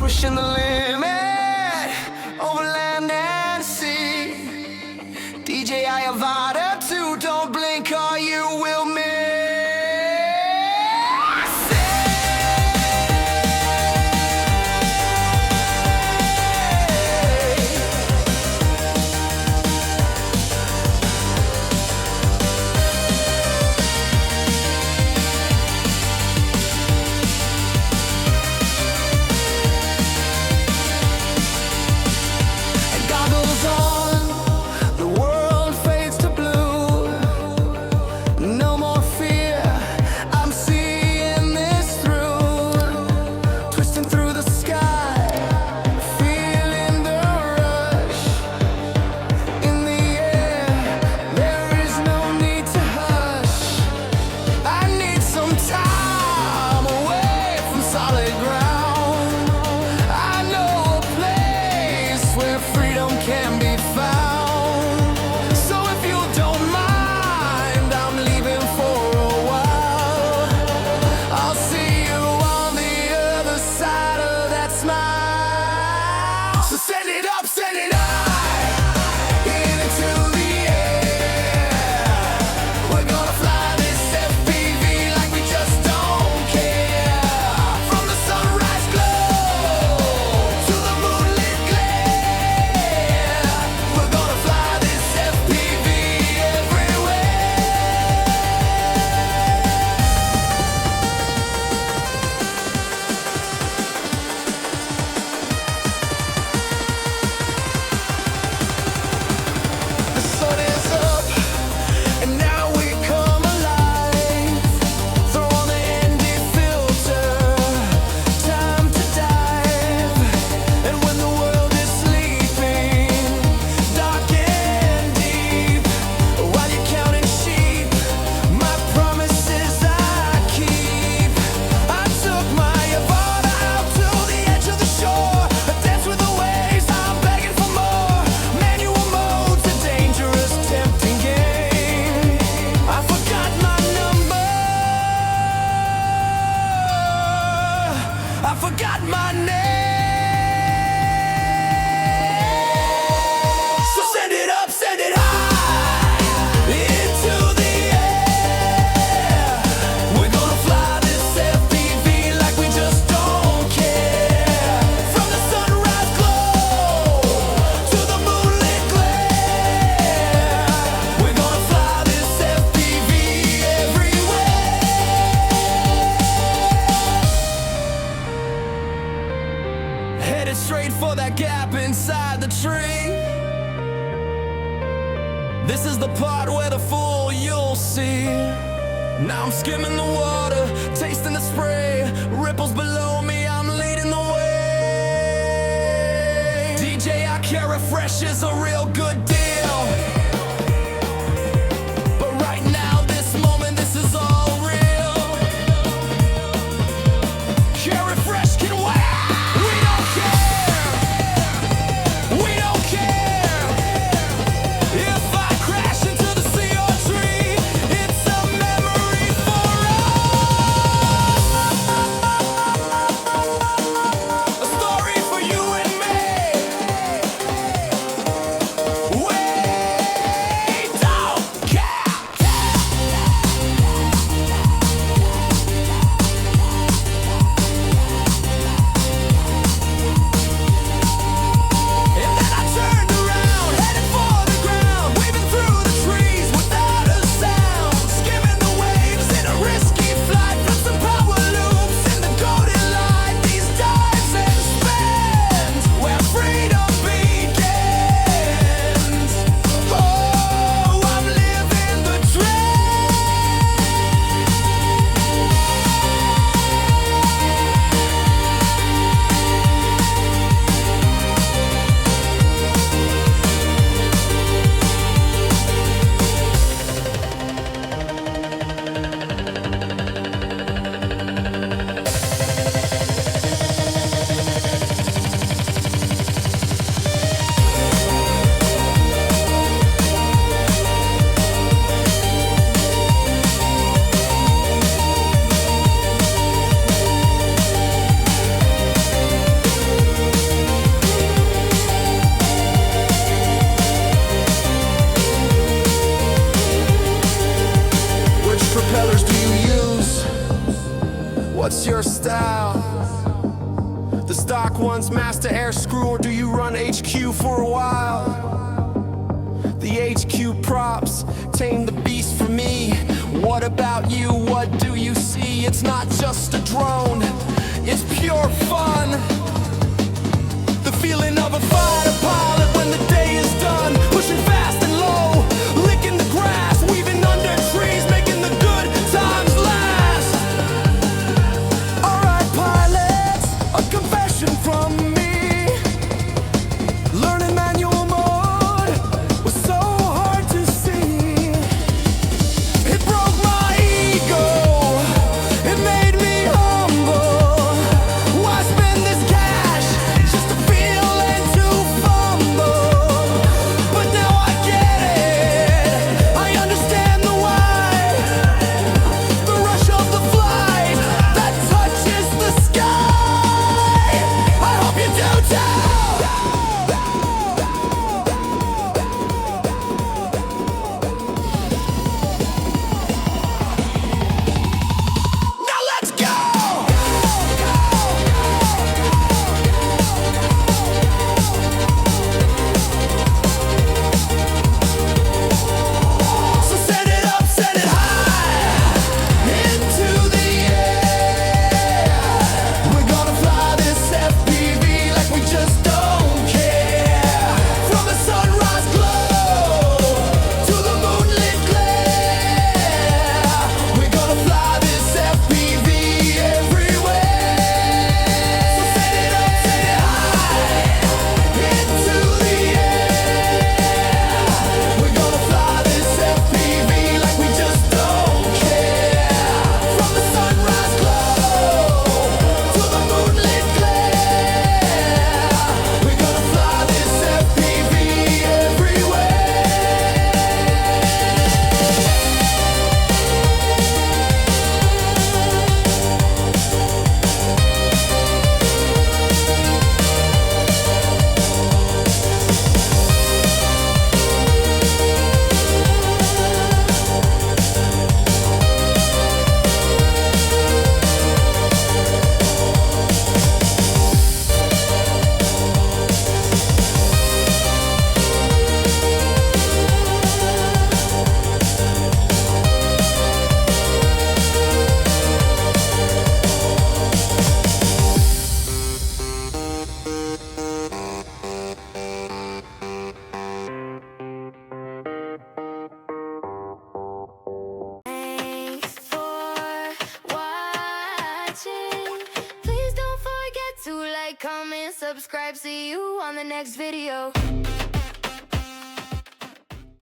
pushing the limit over land and sea. DJI Avata 2, don't blink or you will miss. Straight for that gap inside the tree. This is the part where the fool you'll see. Now I'm skimming the water, tasting the spray. Ripples below me, I'm leading the way. DJI Carrot Fresh is a real good deal. But right now, this moment, this is all real. Carrot Fresh can wait. Wait! style? The stock one's master air screw, or do you run HQ for a while? The HQ props tame the beast for me. What about you? What do you see? It's not just a drone, it's pure fun. The feeling of a fighter pilot when the day is done, pushing fast and low, licking the grass, weaving under trees, making the good times last. Alright pilots, a confession from me. Learning manual mode was so hard to see. It broke my ego, it made me humble. Why spend this cash just to feel and to fumble? But now I get it, I understand the why. The rush of the flight that touches the sky. I hope you do too. Now let's go! So set it up, set it high, into the air. We're gonna fly this FPV like we just don't care. From the sunrise glow to the moonlit glare, we're gonna fly this FPV everywhere. So set it up, set it high, into the air. We're gonna fly this FPV like we just don't care. From the sunrise glow to the moonlit glare, we're gonna fly this FPV everywhere. Thanks for watching. Please don't forget to like, comment, subscribe. See you on the next video.